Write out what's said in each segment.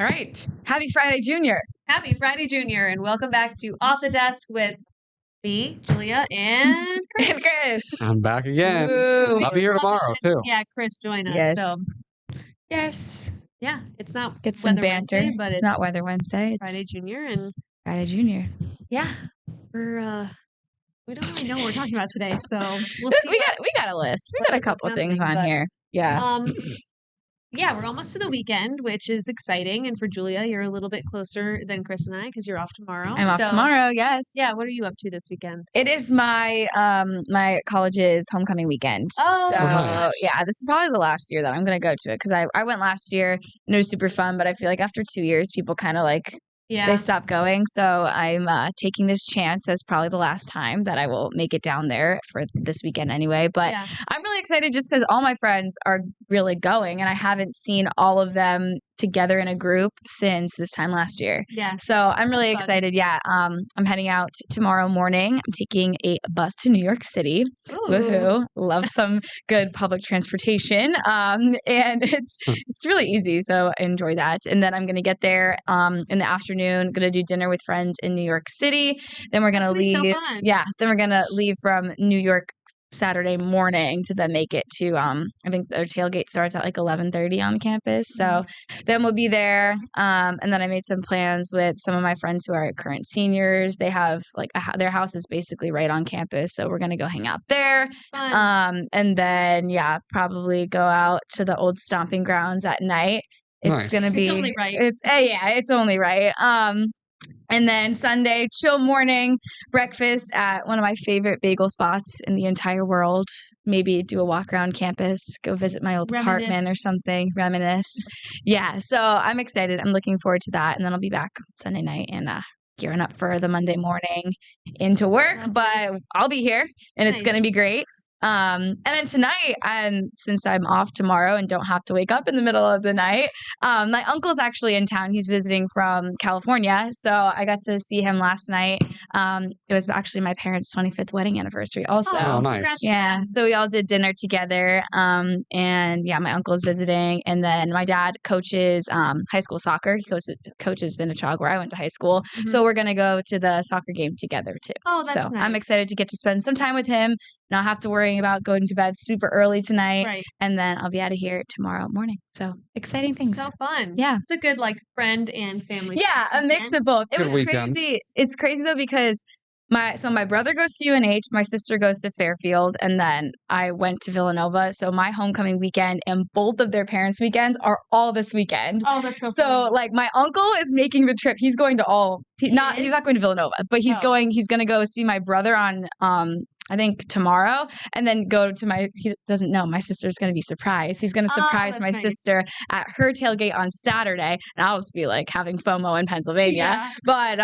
All right. Happy Friday, Junior. Happy Friday, Junior, and welcome back to Off the Desk with me, Julia, and Chris. And Chris. I'm back again. Ooh. I'll be here tomorrow, too. Yeah, Chris, join us. Yes. So, Yes. yeah, it's not Get some Weather banter. Wednesday, but It's not Weather Wednesday. It's Friday, Junior, and Friday, Junior. yeah, we don't really know what we're talking about today, so we'll see. We got a list. We got a couple things on here. Yeah. Yeah, we're almost to the weekend, which is exciting. And for Julia, you're a little bit closer than Chris and I because you're off tomorrow. I'm off tomorrow, yes. Yeah, what are you up to this weekend? It is my my college's homecoming weekend. Oh, so nice. yeah, this is probably the last year that I'm gonna go to it because I went last year and it was super fun, but I feel like after 2 years, people kind of like they stop going. So I'm taking this chance as probably the last time that I will make it down there for this weekend anyway. But I'm really excited just because all my friends are really going and I haven't seen all of them together in a group since this time last year. Yeah. So I'm really excited. Yeah. I'm heading out tomorrow morning. I'm taking a bus to New York City. Ooh. Woohoo. Love some good public transportation. And it's really easy. So I enjoy that. And then I'm going to get there in the afternoon, going to do dinner with friends in New York City. Then we're going to leave. So fun. Yeah. Then we're going to leave from New York Saturday morning to then make it to I think their tailgate starts at like 11:30 on campus. So then we'll be there. And then I made some plans with some of my friends who are current seniors. They have like their house is basically right on campus. So we're going to go hang out there. Fun. And then probably go out to the old stomping grounds at night. It's going to be It's only right. It's only right. And then Sunday, chill morning, breakfast at one of my favorite bagel spots in the entire world. Maybe do a walk around campus, go visit my old apartment or something, reminisce. Yeah, so I'm excited. I'm looking forward to that. And then I'll be back Sunday night and gearing up for the Monday morning into work. But I'll be here and it's going to be great. And then tonight, since I'm off tomorrow and don't have to wake up in the middle of the night, my uncle's actually in town. He's visiting from California. So I got to see him last night. It was actually my parents' 25th wedding anniversary also. Oh, nice. Yeah. So we all did dinner together. And yeah, my uncle's visiting. And then my dad coaches high school soccer. He coaches Vinachog where I went to high school. Mm-hmm. So we're going to go to the soccer game together too. Oh, that's so nice. I'm excited to get to spend some time with him. Not have to worry about going to bed super early tonight. Right. And then I'll be out of here tomorrow morning. So exciting things. So fun. Yeah. It's a good friend and family. Yeah, a mix of both. It was weekend. crazy. It's crazy though because my brother goes to UNH, my sister goes to Fairfield, and then I went to Villanova. So my homecoming weekend and both of their parents' weekends are all this weekend. Oh, that's so So funny. like my uncle is making the trip. He's going to all. He's not going to Villanova, but he's going. He's going to go see my brother on I think tomorrow, and then go to he doesn't know, my sister's going to be surprised. He's going to surprise my sister at her tailgate on Saturday, and I'll just be like having FOMO in Pennsylvania. Yeah. But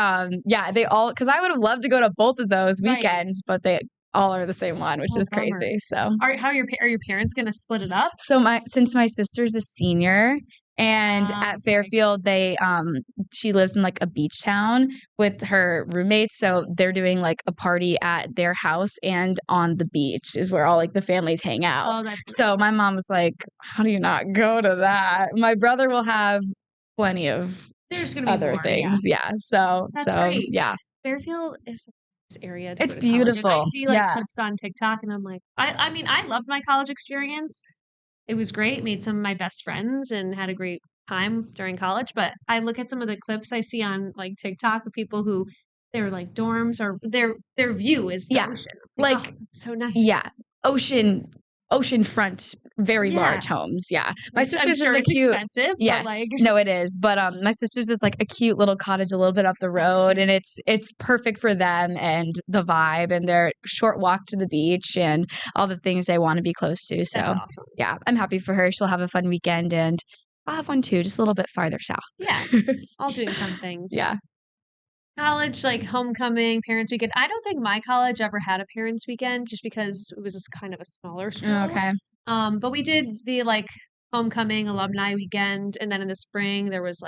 they all, because I would have loved to go to both of those weekends, but they all are the same one, which is crazy. So are your parents going to split it up? So since my sister's a senior, and at Fairfield, she lives in like a beach town with her roommates. So they're doing like a party at their house and on the beach is where all like the families hang out. Oh, that's so nice. My mom was like, how do you not go to that? My brother will have plenty of other things. Yeah. So great. Yeah. Fairfield is this area. It's beautiful. I see clips on TikTok and I'm like, I mean, I loved my college experience. It was great. Made some of my best friends and had a great time during college. But I look at some of the clips I see on like TikTok of people who they're like dorms or their view is the ocean. Like it's so nice. Yeah. Oceanfront, very large homes. Yeah. My sister's is a cute. Expensive, yes. No, it is. But my sister's is like a cute little cottage a little bit up the road, and it's perfect for them and the vibe and their short walk to the beach and all the things they want to be close to. So that's awesome. Yeah, I'm happy for her. She'll have a fun weekend, and I'll have one too, just a little bit farther south. Yeah, all doing fun things. Yeah. College, like homecoming, parents' weekend. I don't think my college ever had a parents' weekend just because it was just kind of a smaller school. Okay. But we did the homecoming alumni weekend, and then in the spring there was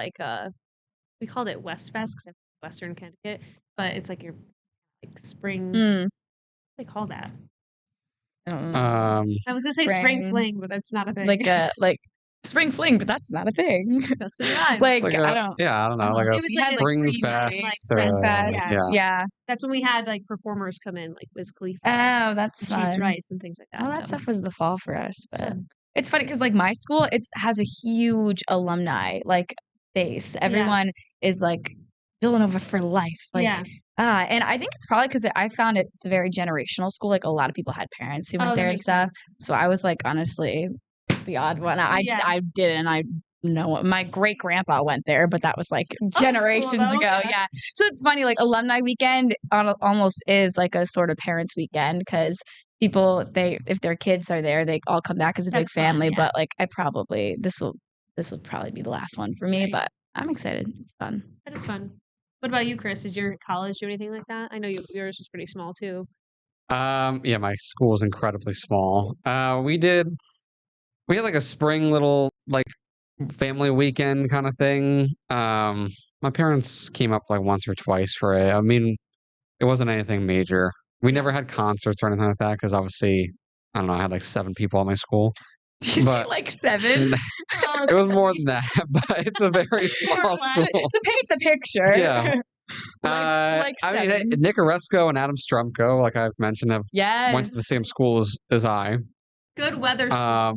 we called it West Fest because I'm Western Connecticut, but it's like your spring. What do they call that? I don't know. I was gonna say spring fling, but that's not a thing. Like spring fling, but that's not a thing. That's the vibe. Like, It's like I don't. I don't know, like It a was like a spring season, like fest. Friends Fest. Fest. Yeah. That's when we had like performers come in, like Wiz Khalifa, Oh, that's and Cheese fun. Rice, and things like that. All that so. stuff was the fall for us, It's but fun. it's funny because like my school, has a huge alumni like base. Everyone is like Villanova for life. Like, Yeah. and I think it's probably because I found it's a very generational school. Like a lot of people had parents who went Oh, that there and makes stuff. sense. So I was like honestly the odd one. Yeah. I didn't. I know my great grandpa went there, but that was like generations cool, ago. though. Yeah. So it's funny. Like alumni weekend almost is like a sort of parents weekend because people if their kids are there, they all come back as a big That's fun, family. yeah. But like this will probably be the last one for me. Right. But I'm excited. It's fun. That is fun. What about you, Chris? Did your college do anything like that? I know yours was pretty small too. Yeah, my school was incredibly small. We had like a spring little like family weekend kind of thing. My parents came up like once or twice for it. I mean, it wasn't anything major. We never had concerts or anything like that because obviously, I don't know, I had like 7 people at my school. Did you say But- like 7? It was more than that, but it's a very small school. To paint the picture. Yeah. Like I mean, 7. Nick Oresco and Adam Strumko, like I've mentioned, Yes. went to the same school as I. Good weather school.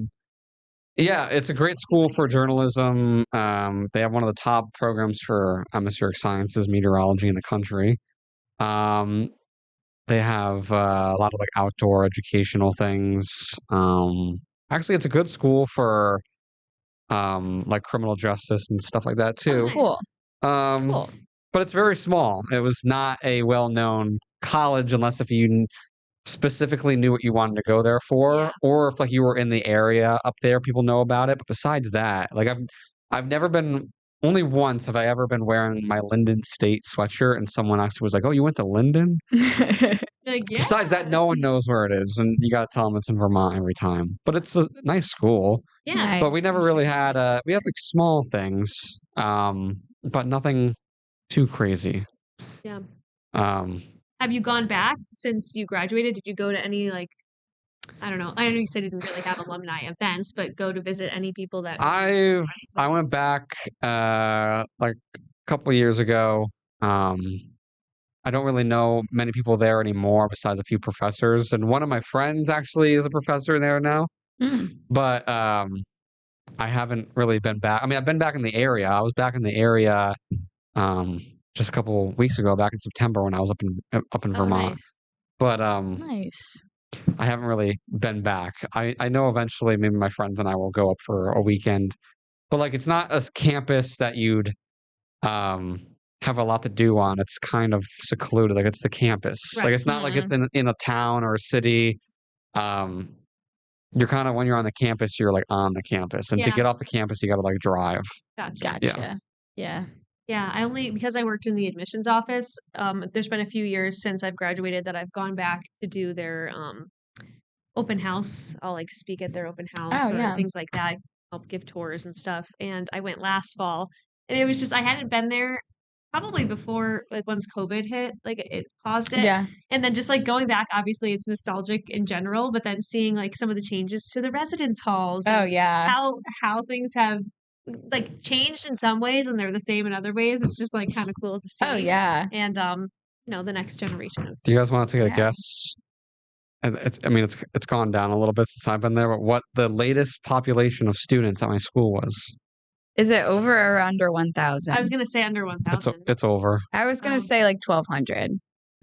Yeah, it's a great school for journalism. They have one of the top programs for atmospheric sciences, meteorology in the country. They have a lot of like outdoor educational things. Actually, it's a good school for like criminal justice and stuff like that too. Cool. Cool. But it's very small. It was not a well-known college unless if you specifically knew what you wanted to go there for, or if like you were in the area up there, people know about it. But besides that, like I've never been. Only once have I ever been wearing my Linden State sweatshirt, and someone actually was like, "Oh, you went to Linden?" Like, yeah. Besides that, no one knows where it is, and you got to tell them it's in Vermont every time. But it's a nice school. Yeah. But we never really had we had like small things, but nothing too crazy. Yeah. Have you gone back since you graduated? Did you go to any like, I don't know. I know you said you didn't really have alumni events, but go to visit any people that I went back like a couple years ago. I don't really know many people there anymore besides a few professors, and one of my friends actually is a professor there now. But I haven't really been back. I mean, I've been back in the area. I was back in the area just a couple weeks ago, back in September when I was up in Vermont. Nice. But Nice. I haven't really been back. I know eventually maybe my friends and I will go up for a weekend. But like it's not a campus that you'd have a lot to do on. It's kind of secluded. Like it's the campus. Right. Like it's not like it's in a town or a city. You're kind of when you're on the campus, you're like on the campus. And to Yeah. get off the campus, you gotta like drive. Gotcha. Yeah. Yeah, because I worked in the admissions office, there's been a few years since I've graduated that I've gone back to do their open house. I'll like speak at their open house or things like that. Help give tours and stuff. And I went last fall, and it was just I hadn't been there probably before, like once COVID hit, like it paused it. Yeah. And then just like going back, obviously it's nostalgic in general, but then seeing like some of the changes to the residence halls. Oh and yeah. how things have like changed in some ways and they're the same in other ways. It's just like kind of cool to see. Oh yeah. And the next generation of Do you guys want to take a guess? It's gone down a little bit since I've been there, but what the latest population of students at my school was? Is it over or under 1,000? I was gonna say under 1,000. It's over. I was gonna say like 1,200.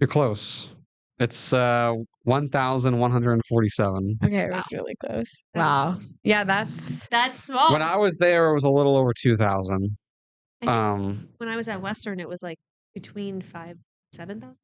You're close. It's 1,147. Okay, it was really close. That's Wow. close. Yeah, that's small. When I was there, it was a little over 2,000. When I was at Western, it was like between 5,000 and 7,000.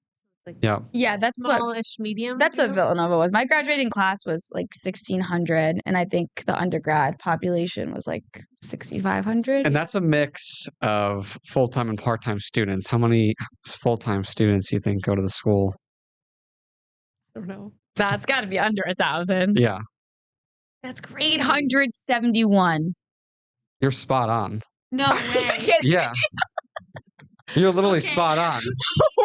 Like yeah, that's smallish, medium. That's what Villanova was. My graduating class was like 1,600, and I think the undergrad population was like 6,500. And that's a mix of full-time and part-time students. How many full-time students do you think go to the school? I don't know. That's got to be under 1,000. Yeah. That's great. 871. You're spot on. No way. Yeah. You're literally spot on.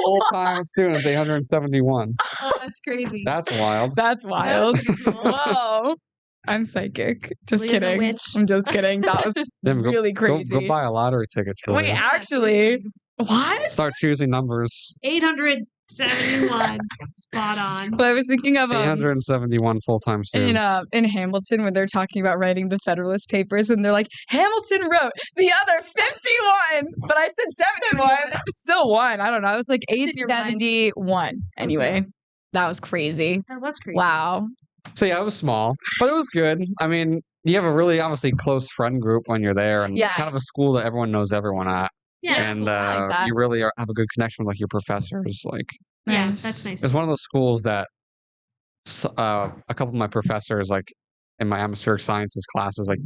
Full-time students, 871. Oh, that's crazy. That's wild. That's wild. That's pretty cool. Whoa. I'm psychic. Just Julia's a kidding. witch. I'm just kidding. That was Then really Go crazy. buy a lottery ticket, Wait, Julia. actually, what? Start choosing numbers. 871. Spot on. But I was thinking of 871 full-time students. in Hamilton when they're talking about writing the Federalist Papers and they're like, Hamilton wrote the other 51, but I said 71. Still won. I don't know. I was like Just in your mind. 871. Anyway, that was crazy. That was crazy. Wow. So yeah, it was small, but it was good. I mean, you have a really obviously close friend group when you're there, and it's Yeah. kind of a school that everyone knows everyone at, Yeah, that's and cool. I like that. you really have a good connection with like your professors. Like, Yeah, Nice. that's nice. it's one of those schools that a couple of my professors, like in my atmospheric sciences classes, like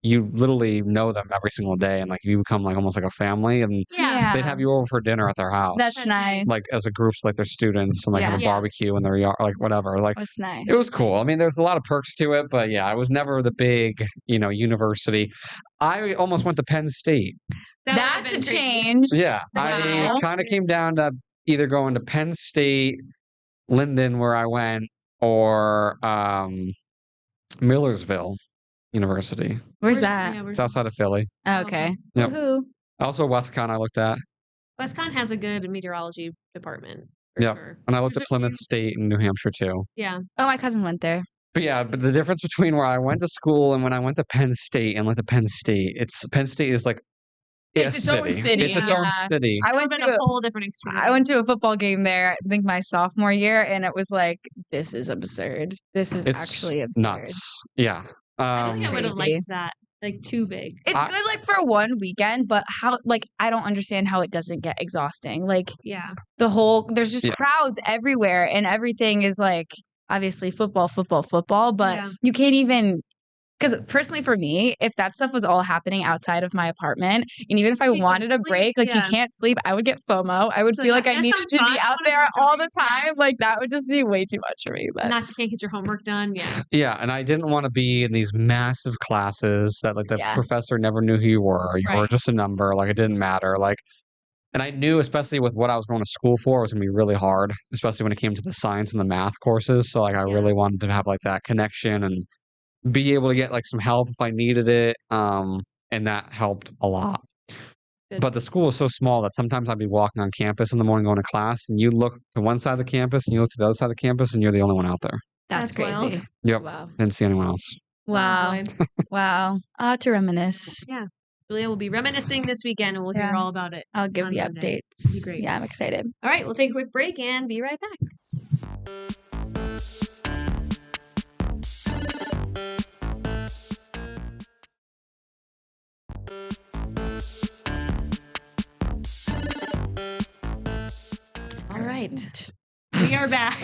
you literally know them every single day, and like you become like almost like a family, and Yeah. they'd have you over for dinner at their house. That's That's nice. like as a group, like their students, and like Yeah. have a Yeah. barbecue in their yard, like whatever. Like That's nice. it was cool. I nice. mean, there's a lot of perks to it, but yeah, it was never the big, university. I almost went to Penn State. That would have That's been a crazy. change. Yeah, Wow. I kind of came down to either going to Penn State, Linden, where I went, or Millersville University. Where's that? Yeah, It's outside of Philly. Oh, okay. Yep. Woohoo. Also, WestCon I looked at. WestCon has a good meteorology department. For Yep. sure. And I looked There's at a Plymouth few- State in New Hampshire too. Yeah. Oh, my cousin went there. But yeah, but the difference between where I went to school and when I went to Penn State and went to Penn State, Penn State is like It's a its own city. city, It's its own yeah. city. I went Been to a whole different experience. I went to a football game there, I think my sophomore year, and it was like, this is absurd. This is It's actually absurd. nuts. Yeah. I think I would have crazy. liked that. Like too big. It's I- good like for one weekend, but how I don't understand how it doesn't get exhausting. Like Yeah. there's just Yeah. crowds everywhere and everything is like obviously football, but Yeah. you can't even because personally for me, if that stuff was all happening outside of my apartment, and even if I You can't wanted a sleep, break, like yeah. you can't sleep, I would get FOMO. I would So feel like I that needed sounds to fun. be I out wanna there do all the something. time. Like that would just be way too much for me. But Not can't get your homework done. Yeah. Yeah, and I didn't want to be in these massive classes that like the Yeah. professor never knew who you were. You were Right. just a number. Like it didn't matter. Like, and I knew, especially with what I was going to school for, it was going to be really hard, especially when it came to the science and the math courses. So like, I Yeah. really wanted to have like that connection and be able to get like some help if I needed it. And that helped a lot. Good. But the school is so small that sometimes I'd be walking on campus in the morning going to class, and you look to one side of the campus and you look to the other side of the campus, and you're the only one out there. that's That's wild. crazy. Yep. Wow. Didn't see anyone else. Wow. boy. Wow. To reminisce. Julia will be reminiscing this weekend, and we'll hear Yeah. all about it. I'll give On the Monday. updates. Be great. Yeah, I'm excited. All right, we'll take a quick break and be right back. All right, we are back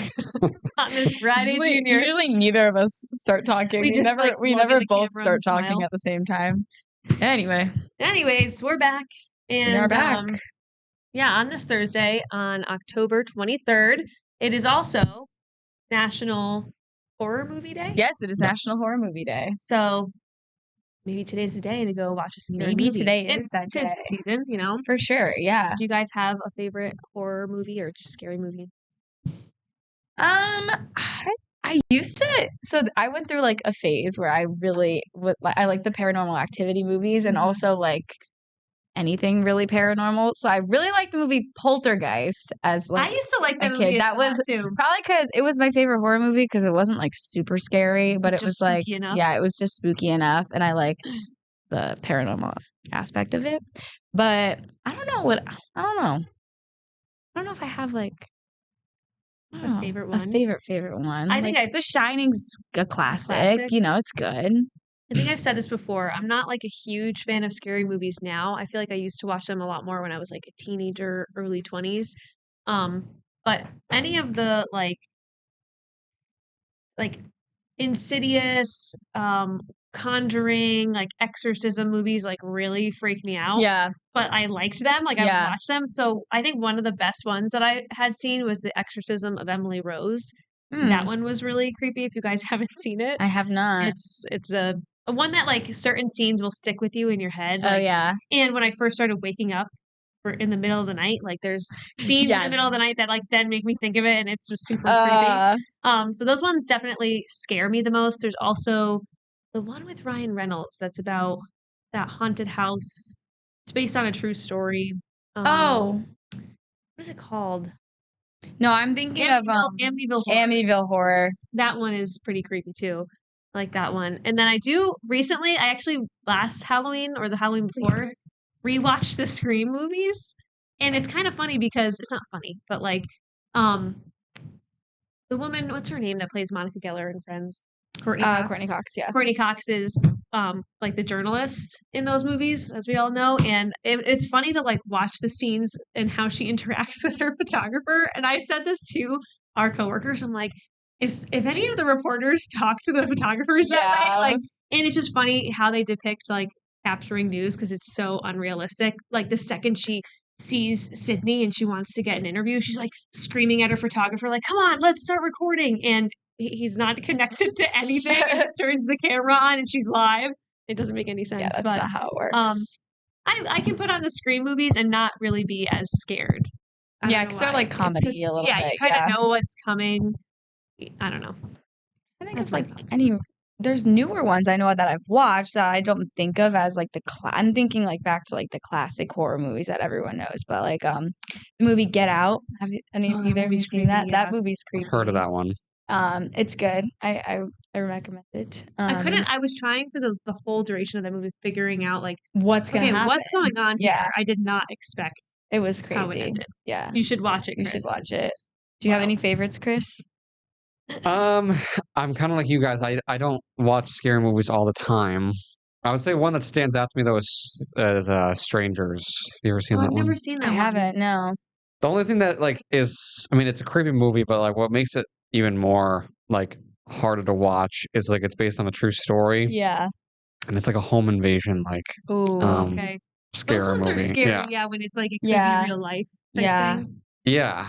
on this Friday Junior. Usually neither of us start talking. We just, like, we look at never the both camera and start talking smile. at the same time. Anyway, Anyways, we're back. And we are back. yeah, on this Thursday, on October 23rd, it is also National Horror Movie Day. Yes, it is Yes. National Horror Movie Day. So maybe today's the day to go watch a scary Maybe movie. today is It's that 'tis day. the season, you know. For sure, yeah. Do you guys have a favorite horror movie or just scary movie? I used to. So I went through like a phase where I really would. I like the Paranormal Activity movies, and Mhm. also like anything really paranormal. So I really liked the movie Poltergeist as I like used to like a that movie. kid. a That lot, was too. probably because it was my favorite horror movie because it wasn't like super scary, but it Just was like spooky enough. yeah, it was just spooky enough, and I liked the paranormal aspect of it. But I don't know what I don't know. I don't know if I have like I don't A know, favorite A one? favorite one. I think The Shining's a classic. Classic? You know, it's good. I think I've said this before. I'm not like a huge fan of scary movies now. I feel like I used to watch them a lot more when I was like a teenager, early 20s. But any of the like Insidious, Conjuring, like exorcism movies like really freak me out. Yeah. But I liked them. Like I Yeah. would watch them. So I think one of the best ones that I had seen was The Exorcism of Emily Rose. That one was really creepy if you guys haven't seen it. I have not. It's a one that like certain scenes will stick with you in your head. Oh like- yeah. And when I first started waking up in the middle of the night. Like there's scenes in Yeah. the middle of the night that like then make me think of it, and it's just super creepy. So those ones definitely scare me the most. There's also the one with Ryan Reynolds that's about that haunted house. It's based on a true story. Oh, What is it called? no, I'm thinking of Amityville Horror. Amityville Horror. That one is pretty creepy too. I like that one. And then I actually last Halloween or the Halloween before rewatched the Scream movies. And it's kind of funny because it's not funny, but like the woman, what's her name that plays Monica Geller in Friends? Courtney Cox. Courtney Cox, yeah. Courtney Cox is like the journalist in those movies, as we all know. And it's funny to like watch the scenes and how she interacts with her photographer. And I said this to our coworkers. I'm like, if any of the reporters talk to the photographers that way, like, and it's just funny how they depict like capturing news because it's so unrealistic. Like the second she sees Sydney and she wants to get an interview, she's like screaming at her photographer, like, "Come on, let's start recording!" And he's not connected to anything. He just turns the camera on and she's live. It doesn't make any sense. Yeah, that's not how it works. I can put on the Scream movies and not really be as scared. Yeah, because they're like comedy a little bit. Yeah, you kind of know what's coming. I don't know. I think it's like there's newer ones I know that I've watched that I don't think of as like I'm thinking like back to like the classic horror movies that everyone knows, but like the movie Get Out. Have you either of you seen that? Yeah. That movie's creepy. I've heard of that one. It's good. I recommend it. I was trying for the whole duration of the movie figuring out like what's going to happen. What's going on here? Yeah. I did not expect it was crazy. How it ended. Yeah. You should watch it, Chris. You should watch it. Do you have any favorites, Chris? I'm kind of like you guys. I don't watch scary movies all the time. I would say one that stands out to me though is Strangers. Have you ever seen that I've one? never seen that I one. haven't, no. The only thing that like is, I mean, it's a creepy movie, but like what makes it even more like harder to watch is like it's based on a true story. Yeah. And it's like a home invasion, like Okay. scary Those ones movie. are scary, Yeah. when it's like it could be real life type thing. Yeah.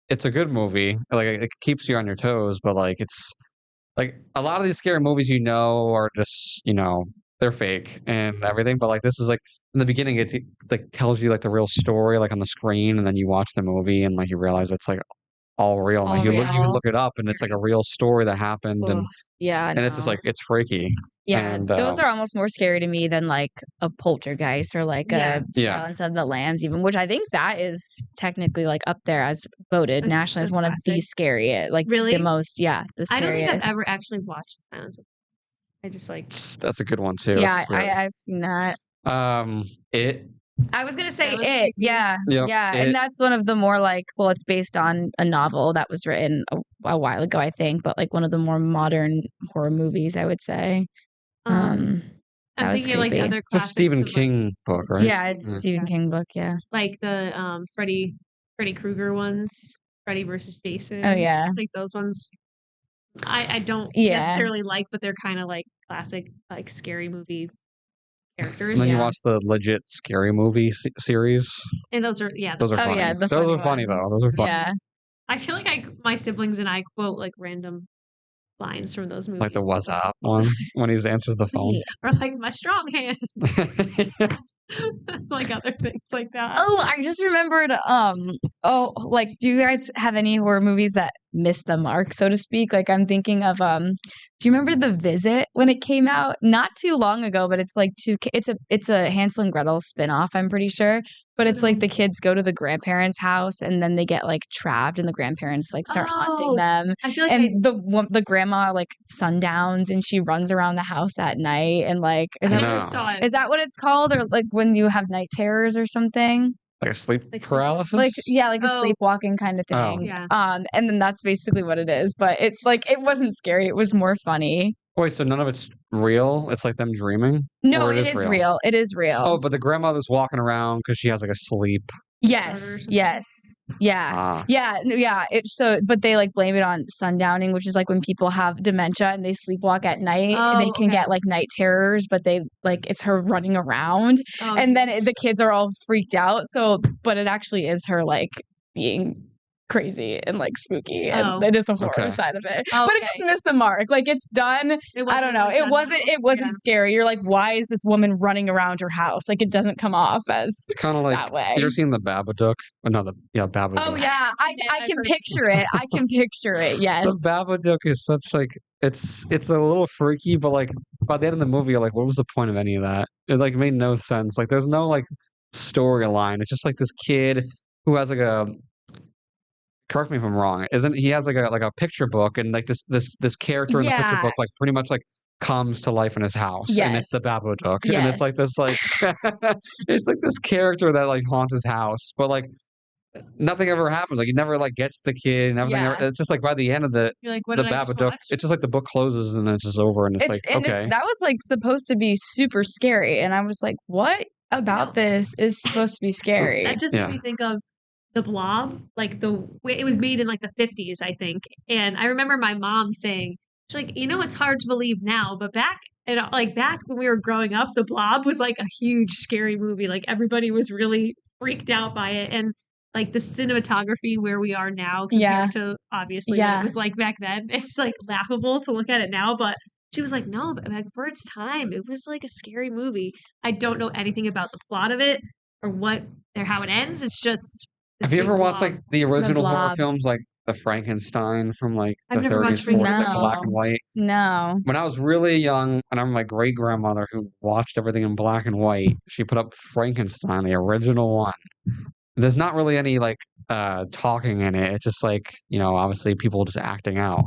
It's a good movie. Like it keeps you on your toes, but like it's like a lot of these scary movies, are just, they're fake and everything. But like this is like in the beginning, it like tells you like the real story like on the screen, and then you watch the movie and like you realize it's like all real. All Like you real. look it up and it's like a real story that happened, and it's just like it's freaky. Yeah, and, those are almost more scary to me than like a Poltergeist or like a Silence of the Lambs, even, which I think that is technically like up there as voted nationally as one of the scariest, like the most, the scariest. I don't think I've ever actually watched Silence of the Lambs. I just like that's a good one too. Yeah, I've seen that. It. I was gonna say It. Yeah. And that's one of the more like, well, it's based on a novel that was written a while ago, I think, but like one of the more modern horror movies, I would say. I'm thinking of like the other classics. It's a Stephen King book, right? Yeah, it's a Stephen King book. Yeah, like the Freddy Krueger ones, Freddy versus Jason. Oh yeah, like those ones. I don't necessarily like, but they're kind of like classic like scary movie characters. And then you watch the legit scary movie series, and those are those are funny. Yeah, those are funny though. Those are funny. Yeah, I feel like my siblings and I quote like random lines from those movies, like the "What's up" one when he answers the phone, or like my strong hand, like other things like that. Oh, I just remembered. Like, do you guys have any horror movies that missed the mark, so to speak? Like, I'm thinking of do you remember The Visit when it came out not too long ago? But it's like it's a Hansel and Gretel spinoff, I'm pretty sure. But it's like the kids go to the grandparents' house and then they get like trapped, and the grandparents like start hunting them. I feel like and the grandma like sundowns and she runs around the house at night and like is that what it's called, or like when you have night terrors or something? Like a sleep paralysis? Like a sleepwalking kind of thing. Oh. Yeah. And then that's basically what it is. But it wasn't scary. It was more funny. Wait, so none of it's real? It's like them dreaming? No, it is real. It is real. Oh, but the grandmother's walking around because she has like a sleep. Yes. Yeah. But they like blame it on sundowning, which is like when people have dementia and they sleepwalk at night, and they can get like night terrors, but they like it's her running around, and then the kids are all freaked out. So, but it actually is her like being crazy and like spooky, and Oh. it is a horror Okay. side of it. Oh, But it okay. just missed the mark. Like it's done. It I don't know. like, done well. It wasn't Yeah. scary. You're like, why is this woman running around her house? Like it doesn't come off as It's kind of like that way. you ever seen the Babadook? Oh, no, Babadook. Oh yeah, I I've can heard- picture it. I can picture it. Yes. The Babadook is such like it's a little freaky, but like by the end of the movie, you're like, what was the point of any of that? It like made no sense. Like there's no like storyline. It's just like this kid who has like a, correct me if I'm wrong, isn't he has like a picture book, and like this character in the picture Yeah. book like pretty much like comes to life in his house, and it's the Yes. Babadook, and it's like this like it's like this character that like haunts his house, but like nothing ever happens. Like he never like gets the kid, and everything. Yeah. It's just like by the end of the You're like, what the did I just Babadook, watch? it's just like the book closes and it's just over, and it's like okay. that was like supposed to be super scary, and I was like, what about this is supposed to be scary? That just made me think of The Blob, like it was made in like the 50s, I think. And I remember my mom saying, she's like, it's hard to believe now, but back when we were growing up, The Blob was like a huge scary movie. Like everybody was really freaked out by it, and like the cinematography where we are now compared to obviously what it was like back then, it's like laughable to look at it now, but she was like, no, but like for its time, it was like a scary movie. I don't know anything about the plot of it or how it ends. It's just Have you ever watched like the original horror Blob. films, like the Frankenstein from like the I've never 30s, watched 40s, like Frankenstein. black and white? No. When I was really young, and I'm my great grandmother who watched everything in black and white, she put up Frankenstein, the original one. There's not really any like talking in it. It's just like, obviously people just acting out,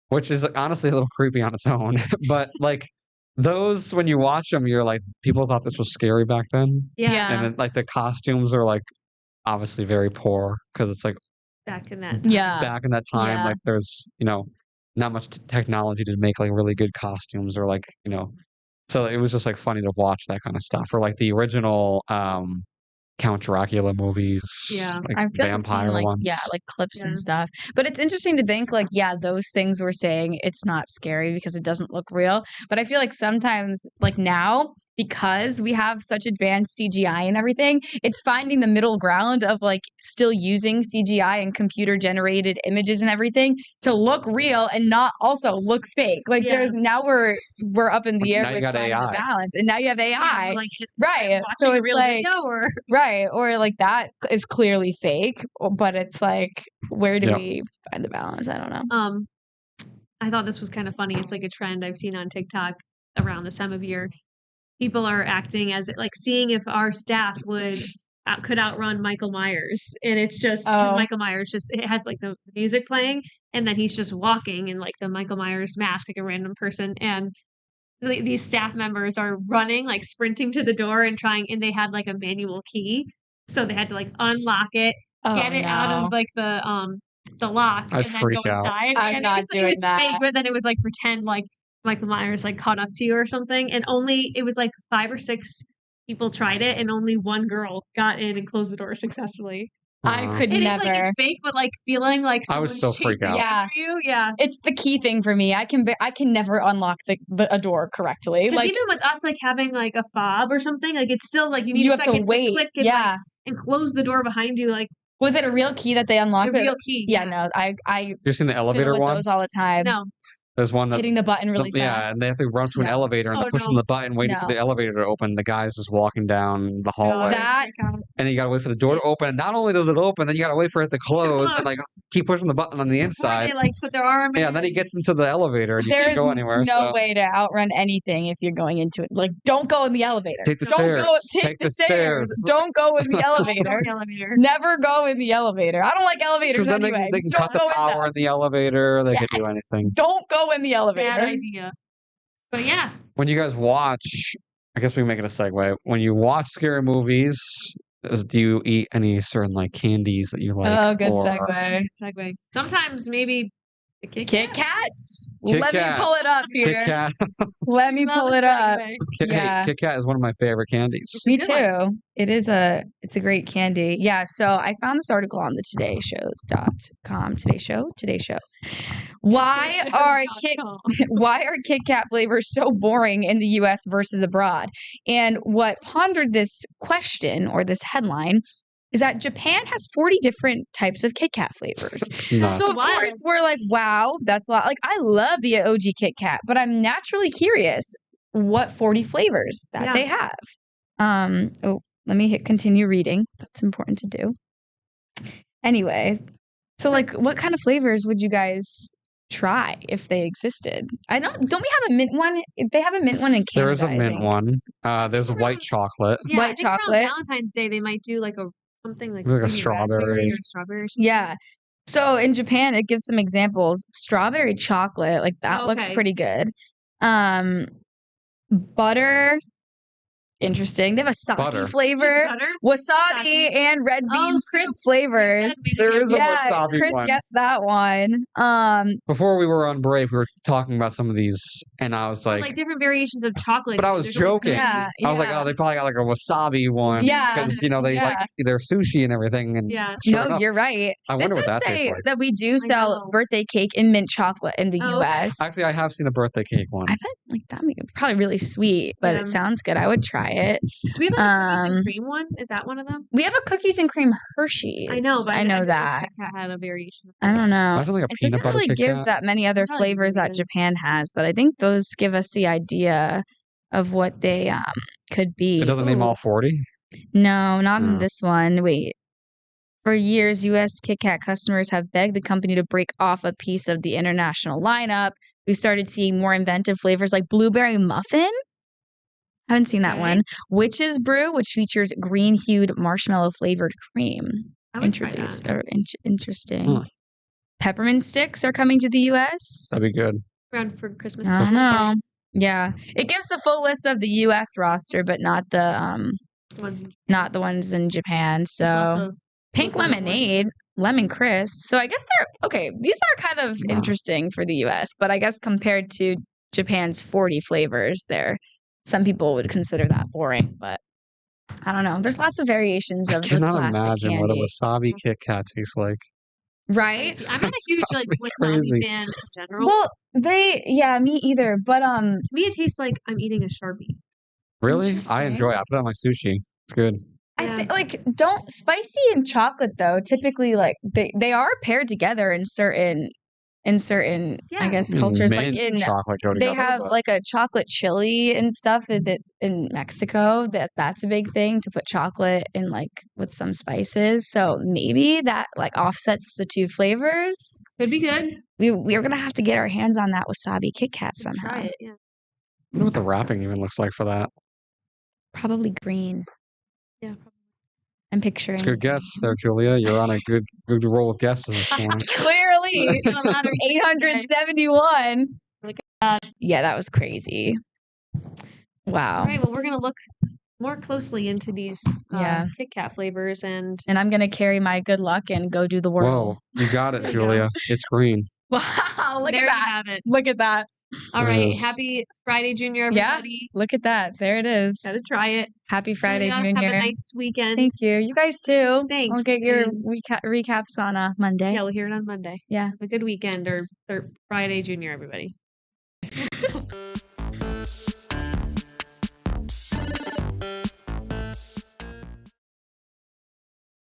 which is honestly a little creepy on its own. But like those, when you watch them, you're like, people thought this was scary back then. Yeah. And then like the costumes are like obviously very poor because it's like Back in that time. back in that time, Yeah. like there's, not much technology to make like really good costumes or like, so it was just like funny to watch that kind of stuff, or like the original Count Dracula movies, Yeah. like I feel like I've vampire seen, like, ones. yeah, like clips Yeah. and stuff. But it's interesting to think like, yeah, those things we're saying, it's not scary because it doesn't look real. But I feel like sometimes like now, because we have such advanced CGI and everything, it's finding the middle ground of like still using CGI and computer generated images and everything to look real and not also look fake. Like Yeah. now we're up in the air Now you with got finding the AI. balance, and now you have AI. Like, Right. watching So a it's real like video or right, or like that is clearly fake, but it's like, where do Yep. we find the balance? I don't know. I thought this was kind of funny. It's like a trend I've seen on TikTok around this time of year. People are acting as like seeing if our staff could outrun Michael Myers, and it's just because Michael Myers it has like the music playing, and then he's just walking in like the Michael Myers mask, like a random person, and these staff members are running, like sprinting to the door and and they had like a manual key, so they had to like unlock it, get it out of like the lock, I'd and then freak go out. inside. I'm And not it doing was that. fake, but then it was like pretend like Michael Myers like caught up to you or something, and it was like 5 or 6 people tried it, and only one girl got in and closed the door successfully. I could It is never. like it's fake, but like feeling like I would someone's still freak chasing out. after you. Yeah. It's the key thing for me. I can never unlock a door correctly. Because Like even with us, like having like a fob or something, like it's still like you need you a have to second wait. click and Yeah. and close the door behind you. Like Was it a real key that they unlocked? a real key. Yeah, no. I You seen the elevator fiddle with one? those all the time. No. There's one that Hitting the button really yeah, fast. and they have to run to an No. elevator, and Oh, they're pushing no. the button, waiting for No. the elevator to open. The guy's just walking down the hallway, That- and then you gotta wait for the door to open. And not only does it open, then you gotta wait for it to close, and like keep pushing the button on the Before inside. they like put their arm in. Yeah, and then he gets into the elevator, and you There's can't go anywhere. no So way to outrun anything if you're going into it. Like, don't go in the elevator. take the Don't stairs. go. Take the stairs. Don't go in the elevator. elevator. Never go in the elevator. I don't like elevators Because then anyway. they can Just cut the don't go in power in the elevator. They can do anything. Don't go in the elevator. Bad idea. But yeah, When you guys watch, I guess we can make it a segue. When you watch scary movies, do you eat any certain like candies that you like? Oh, good or- segue. good segue. Sometimes maybe the Kit Kit Kat. Kats. Kit Let me Kats. pull it up Kit here. Kat. Let me Love pull a it up. segue. Yeah. Hey, Kit Kat is one of my favorite candies. Me Good one. too. It's a great candy. Yeah, so I found this article on the todayshows.com. Today Show. Why are Kit Kat flavors so boring in the US versus abroad? And what pondered this question or this headline is that Japan has 40 different types of Kit Kat flavors. It's nuts. So of Wild. course we're like, wow, that's a lot. Like I love the OG Kit Kat, but I'm naturally curious what 40 flavors that they have. Let me hit continue reading. That's important to do. Anyway, so like what kind of flavors would you guys try if they existed? Don't we have a mint one? They have a mint one in Canada. There is a I mint think. one. There's a white chocolate. Yeah, I White think around chocolate. Valentine's Day they might do like something like Like a creamy strawberry. raspberry or strawberry. Or something. Yeah. So in Japan, it gives some examples. Strawberry chocolate, like that looks pretty good. Butter. Interesting. They have a sake flavor, wasabi, and red bean soup flavors. There is a wasabi Chris one. guessed that one. Before we were on break, we were talking about some of these, and I was like different variations of chocolate. But I was joking. Yeah, I was like, oh, they probably got like a wasabi one. Yeah. Because, they like their sushi and everything. And sure enough, you're right. I wonder what that tastes like. That we do sell birthday cake in mint chocolate in the U.S. Actually, I have seen a birthday cake one. I bet like that would be probably really sweet, but it sounds good. I would try it. Do we have like a cookies and cream one? Is that one of them? We have a cookies and cream Hershey's. I know, but I know that. Kit Kat had a variation. I don't know. I feel like a It peanut doesn't butter really Kit give Kat. that many other flavors that Japan has, but I think those give us the idea of what they could be. It doesn't name all 40? No, not in this one. Wait. For years, U.S. Kit Kat customers have begged the company to break off a piece of the international lineup. We started seeing more inventive flavors like blueberry muffin. I haven't seen that one. Witch's Brew, which features green-hued marshmallow-flavored cream. Introduced. Or interesting. Huh. Peppermint sticks are coming to the U.S. That'd be good. Around for Christmas. I don't know. Yeah, it gives the full list of the U.S. roster, but not the ones in Japan. So pink lemonade, lemon crisp. So I guess they're okay. These are kind of interesting for the U.S., but I guess compared to Japan's 40 flavors, some people would consider that boring. But I don't know. There's lots of variations of the classic I cannot imagine candy. what a wasabi Kit Kat tastes like. Right? I'm not a huge wasabi fan in general. Well, me either. But to me, it tastes like I'm eating a Sharpie. Really? I enjoy it. I put it on my sushi. It's good. I think don't spicy and chocolate though. Typically, like they are paired together in certain I guess cultures. Mint like in chocolate go they together, have but- like a chocolate chili and stuff. Is it in Mexico that's a big thing to put chocolate in like with some spices? So maybe that like offsets the two flavors. Could be good. We're gonna have to get our hands on that wasabi Kit Kat somehow. Try it. Yeah. I wonder what the wrapping even looks like for that. Probably green. Yeah. I'm picturing. It's a good guess there, Julia. You're on a good roll with guesses this morning. Clearly, 871. Look at that. Yeah, that was crazy. Wow. All right. Well, we're gonna look more closely into these Kit Kat flavors, and I'm gonna carry my good luck and go do the work. Whoa, you got it, Julia. It's green. Wow, look there at that. you have it. Look at that. All It right. is. Happy Friday, Junior, everybody. Look at that. There it is. Gotta try it. Happy Friday, Julia, Junior. Have a nice weekend. Thank you. You guys too. Thanks. We'll get your And- recaps on Monday. Yeah, we'll hear it on Monday. Yeah. Have a good weekend or Friday, Junior, everybody.